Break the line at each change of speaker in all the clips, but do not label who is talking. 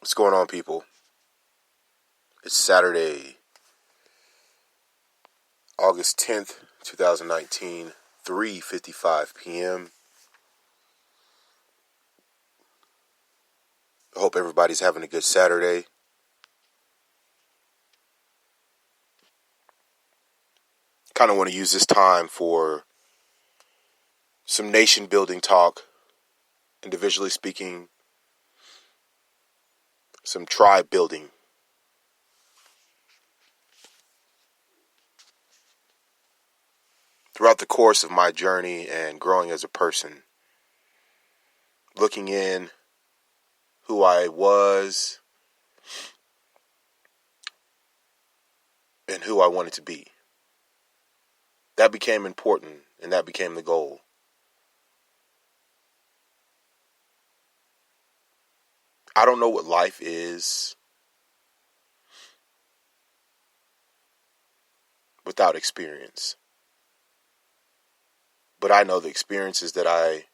What's going on, people? It's Saturday, August 10th, 2019, 3:55 p.m. I hope everybody's having a good Saturday. Kind of want to use this time for some nation-building talk, individually speaking, some tribe building. Throughout the course of my journey and growing as a person, looking in who I was and who I wanted to be, that became important and that became the goal. I don't know what life is without experience. But I know the experiences that I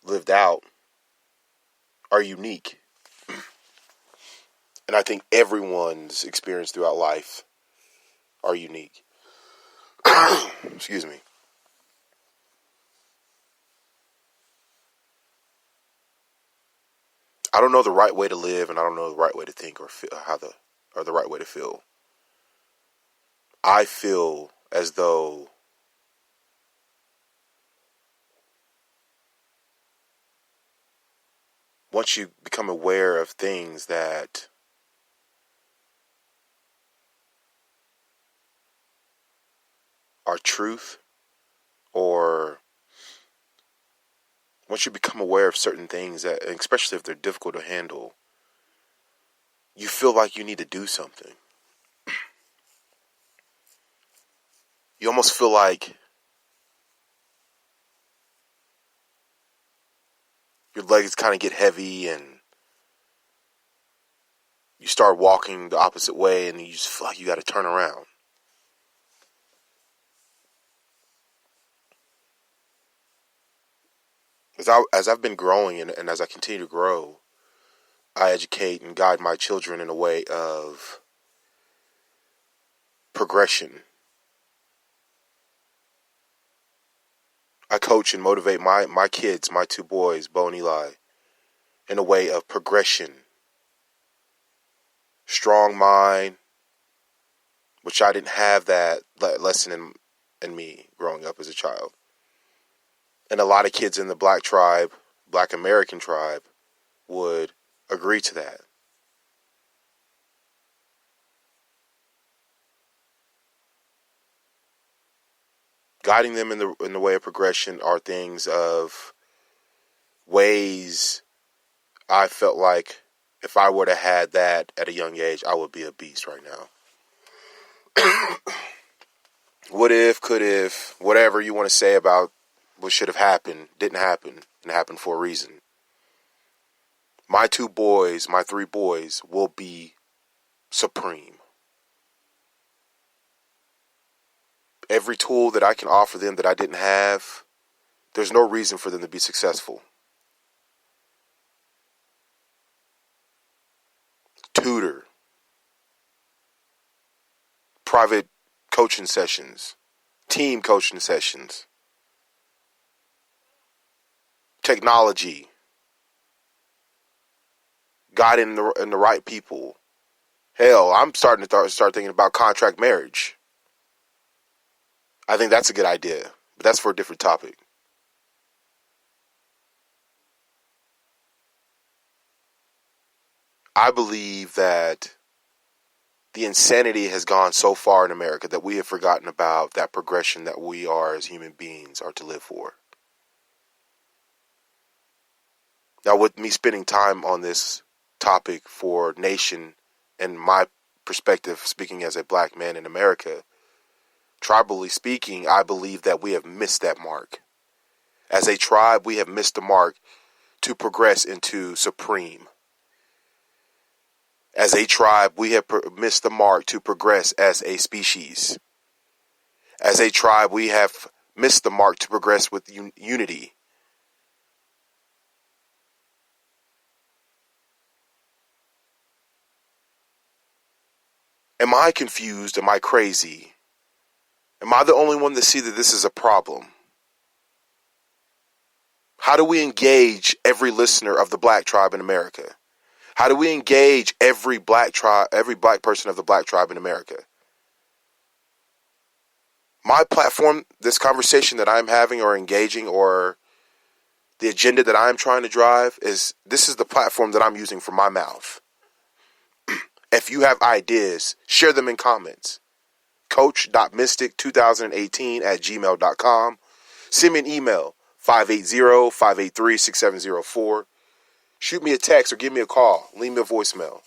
lived out are unique. And I think everyone's experience throughout life are unique. Excuse me. I don't know the right way to live, and I don't know the right way to think or feel, or the right way to feel. I feel as though once you become aware of things that are truth, or once you become aware of certain things, that, especially if they're difficult to handle, you feel like you need to do something. You almost feel like your legs kind of get heavy and you start walking the opposite way and you just feel like you got to turn around. As I've been growing and as I continue to grow, I educate and guide my children in a way of progression. I coach and motivate my kids, my two boys, Bo and Eli, in a way of progression. Strong mind, which I didn't have that lesson in me growing up as a child. And a lot of kids in the Black American tribe, would agree to that. Guiding them in the way of progression are things of ways I felt like if I would have had that at a young age, I would be a beast right now. What if, could if, whatever you want to say about what should have happened, didn't happen, and happened for a reason. My two boys, my three boys, will be supreme. Every tool that I can offer them that I didn't have, there's no reason for them to be successful. Tutor, private coaching sessions, team coaching sessions, technology, guiding the right people. Hell, I'm starting to start thinking about contract marriage. I think that's a good idea, but that's for a different topic. I believe that the insanity has gone so far in America that we have forgotten about that progression that we are as human beings are to live for. Now, with me spending time on this topic for nation and my perspective, speaking as a black man in America, tribally speaking, I believe that we have missed that mark. As a tribe, we have missed the mark to progress into supreme. As a tribe, we have missed the mark to progress as a species. As a tribe, we have missed the mark to progress with unity. Am I confused? Am I crazy? Am I the only one to see that this is a problem? How do we engage every listener of the Black tribe in America? How do we engage every black person of the Black tribe in America? My platform, this conversation that I'm having or engaging, or the agenda that I'm trying to drive, this is the platform that I'm using for my mouth. If you have ideas, share them in comments. coach.mystic2018@gmail.com. Send me an email, 580-583-6704. Shoot me a text or give me a call. Leave me a voicemail.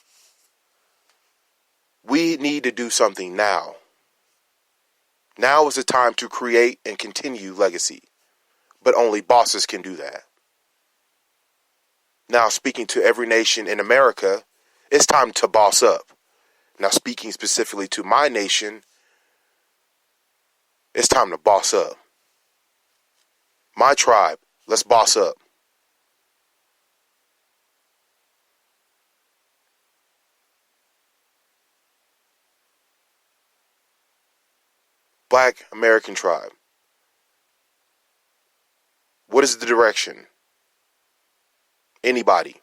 We need to do something now. Now is the time to create and continue legacy. But only bosses can do that. Now, speaking to every nation in America, it's time to boss up. Now, speaking specifically to my nation, it's time to boss up. My tribe, let's boss up. Black American tribe. What is the direction? Anybody?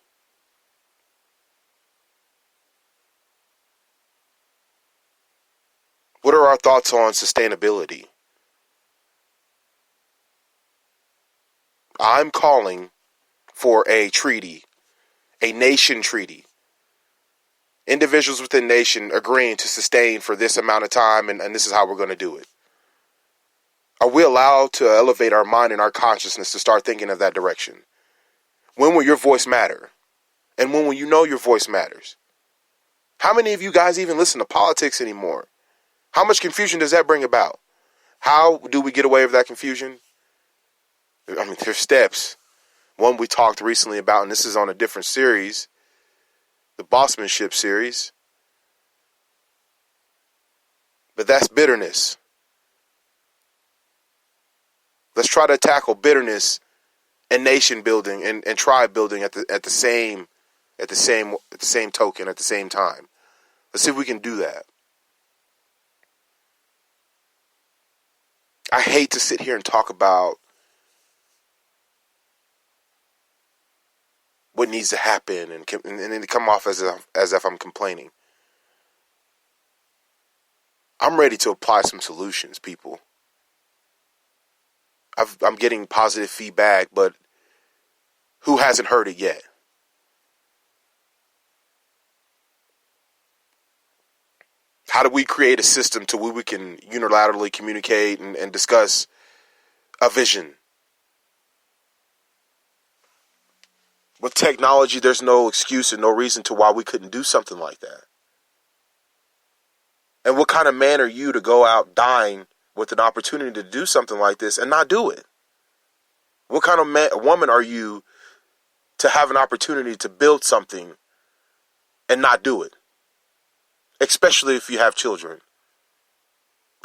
What are our thoughts on sustainability? I'm calling for a treaty, a nation treaty. Individuals within nation agreeing to sustain for this amount of time, and this is how we're going to do it. Are we allowed to elevate our mind and our consciousness to start thinking of that direction? When will your voice matter? And when will you know your voice matters? How many of you guys even listen to politics anymore? How much confusion does that bring about? How do we get away with that confusion? I mean, there's steps. One we talked recently about, and this is on a different series, the Bossmanship series. But that's bitterness. Let's try to tackle bitterness and nation building and tribe building at the same token, at the same time. Let's see if we can do that. I hate to sit here and talk about what needs to happen and then come off as if I'm complaining. I'm ready to apply some solutions, people. I'm getting positive feedback, but who hasn't heard it yet? How do we create a system to where we can unilaterally communicate and discuss a vision? With technology, there's no excuse and no reason to why we couldn't do something like that. And what kind of man are you to go out dying with an opportunity to do something like this and not do it? What kind of woman are you to have an opportunity to build something and not do it? Especially if you have children.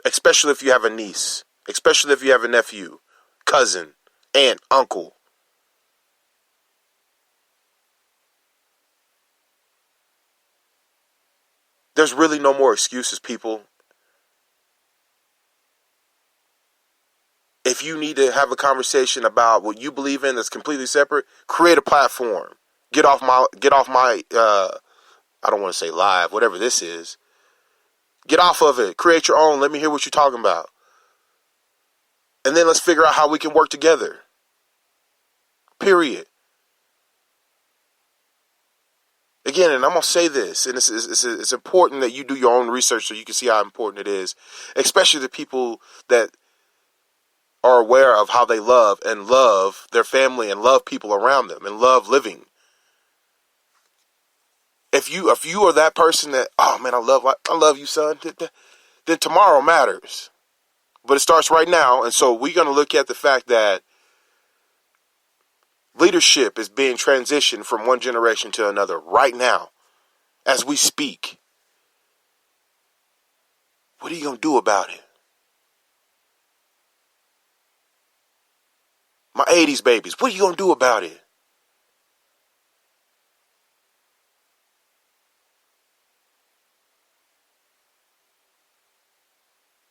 Especially if you have a niece. Especially if you have a nephew, cousin, aunt, uncle. There's really no more excuses, people. If you need to have a conversation about what you believe in that's completely separate, create a platform. Get off my I don't want to say live, whatever this is. Get off of it. Create your own. Let me hear what you're talking about. And then let's figure out how we can work together. Period. Again, and I'm going to say this, and it's important that you do your own research so you can see how important it is, especially the people that are aware of how they love and love their family and love people around them and love living. If you are that person that, oh man, I love you, son, then tomorrow matters. But it starts right now, and so we're going to look at the fact that leadership is being transitioned from one generation to another right now as we speak. What are you going to do about it? My 80s babies, what are you going to do about it?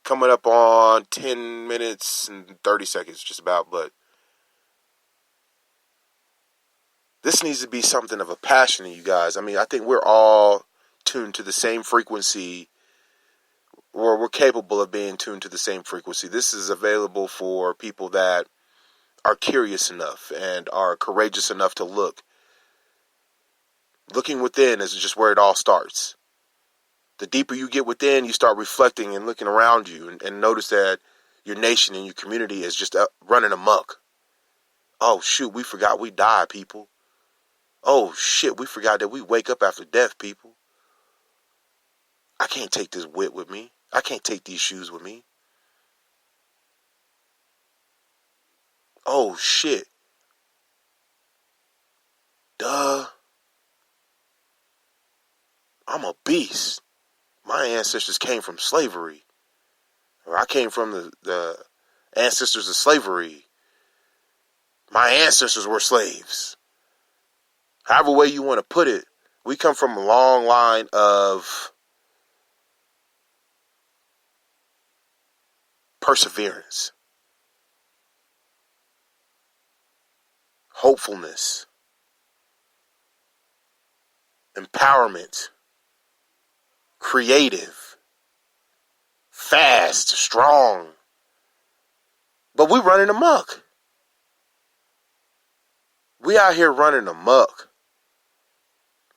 Coming up on 10 minutes and 30 seconds, just about, but this needs to be something of a passion in you guys. I mean, I think we're all tuned to the same frequency, or we're capable of being tuned to the same frequency. This is available for people that are curious enough and are courageous enough to look. Looking within is just where it all starts. The deeper you get within, you start reflecting and looking around you and notice that your nation and your community is just running amok. Oh, shoot, we forgot we die, people. Oh, shit, we forgot that we wake up after death, people. I can't take this wit with me. I can't take these shoes with me. Oh, shit. Duh. I'm a beast. My ancestors came from slavery. Or I came from the ancestors of slavery. My ancestors were slaves. However way you want to put it, we come from a long line of perseverance, hopefulness, empowerment, creative, fast, strong. But we running amok. We out here running amok.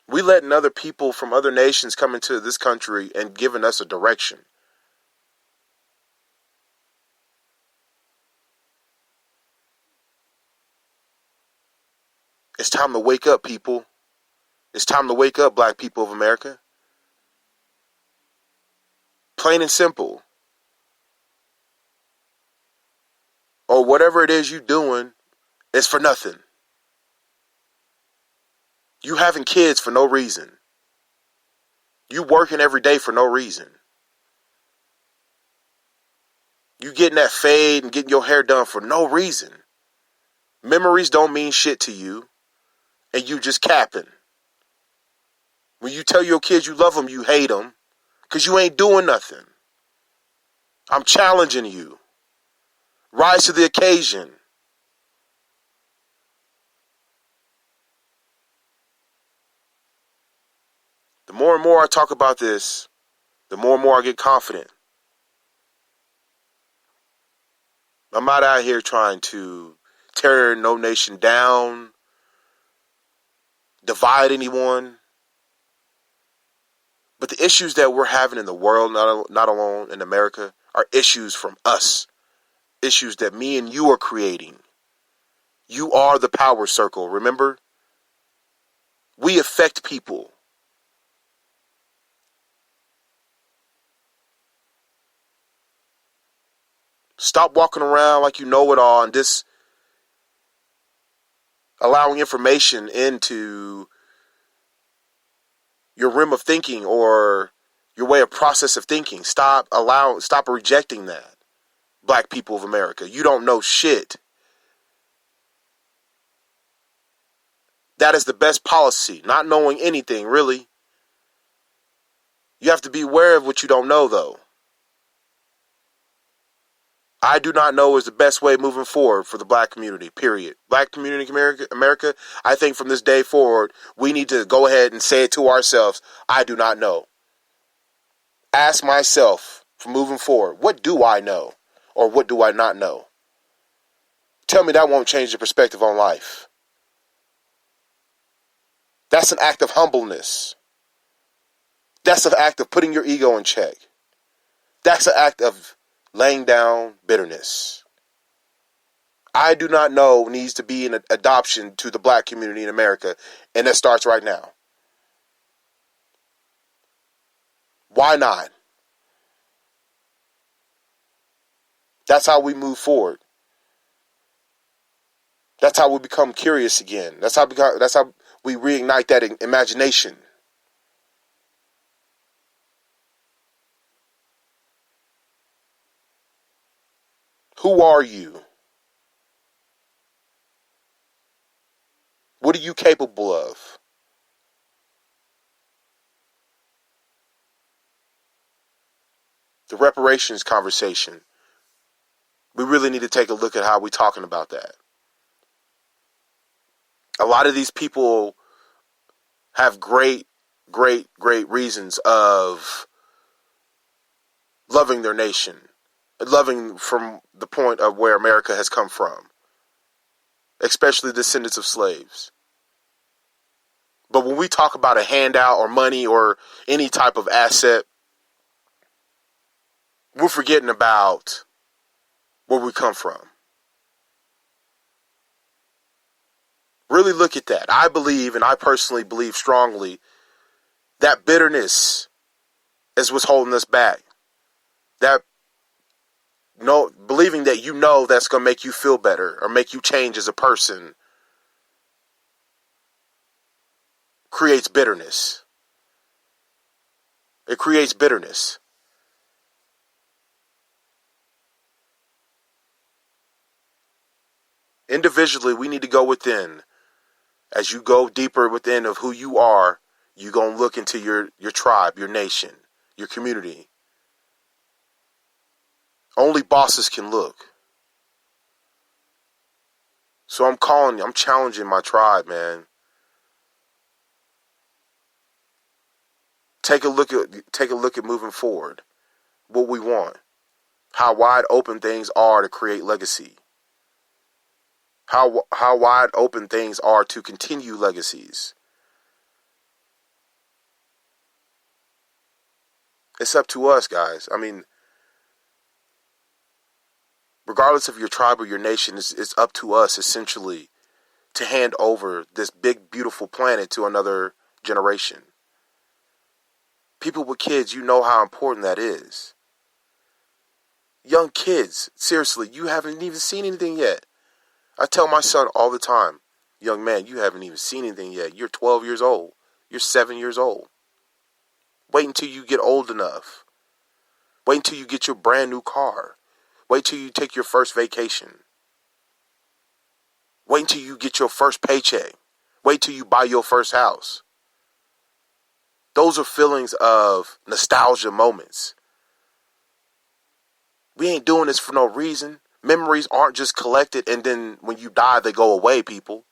We letting other people from other nations come into this country and giving us a direction. It's time to wake up, people. It's time to wake up, black people of America. Plain and simple. Or whatever it is you doing is for nothing. You having kids for no reason. You working every day for no reason. You getting that fade and getting your hair done for no reason. Memories don't mean shit to you, and you just capping. When you tell your kids you love them, you hate them, because you ain't doing nothing. I'm challenging you. Rise to the occasion. The more and more I talk about this, the more and more I get confident. I'm not out here trying to tear no nation down, divide anyone. But the issues that we're having in the world, not alone in America, are issues from us. Issues that me and you are creating. You are the power circle, remember? We affect people. Stop walking around like you know it all and just allowing information into your rim of thinking or your way of process of thinking. Stop rejecting that. Black people of America, you don't know shit. That is the best policy, not knowing anything, really. You have to be aware of what you don't know, though. I do not know is the best way moving forward for the black community, period. Black community America, I think from this day forward, we need to go ahead and say it to ourselves, I do not know. Ask myself, for moving forward, what do I know? Or what do I not know? Tell me that won't change the perspective on life. That's an act of humbleness. That's an act of putting your ego in check. That's an act of laying down bitterness. I do not know needs to be an adoption to the black community in America, and that starts right now. Why not? That's how we move forward. That's how we become curious again. That's how we reignite that imagination. Who are you? you capable of? The reparations conversation. We really need to take a look at how we're talking about that. A lot of these people have great reasons of loving their nation, loving from the point of where America has come from, especially descendants of slaves. But when we talk about a handout or money or any type of asset, we're forgetting about where we come from. Really look at that. I believe, and I personally believe strongly, that bitterness is what's holding us back. That believing that that's going to make you feel better or make you change as a person creates bitterness. It creates bitterness. Individually, we need to go within. As you go deeper within of who you are, you're going to look into your tribe, your nation, your community. Only bosses can look. So I'm challenging my tribe, man. Take a look at moving forward. What we want. How wide open things are to create legacy. How wide open things are to continue legacies. It's up to us, guys. I mean, regardless of your tribe or your nation, it's up to us, essentially, to hand over this big, beautiful planet to another generation. People with kids, you know how important that is. Young kids, seriously, you haven't even seen anything yet. I tell my son all the time, young man, you haven't even seen anything yet. You're 12 years old. You're 7 years old. Wait until you get old enough. Wait until you get your brand new car. Wait till you take your first vacation. Wait until you get your first paycheck. Wait till you buy your first house. Those are feelings of nostalgia moments. We ain't doing this for no reason. Memories aren't just collected and then when you die, they go away, people.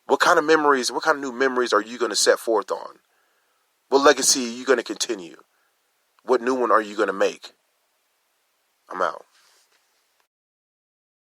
What kind of new memories are you going to set forth on? What legacy are you going to continue? What new one are you going to make? I'm out.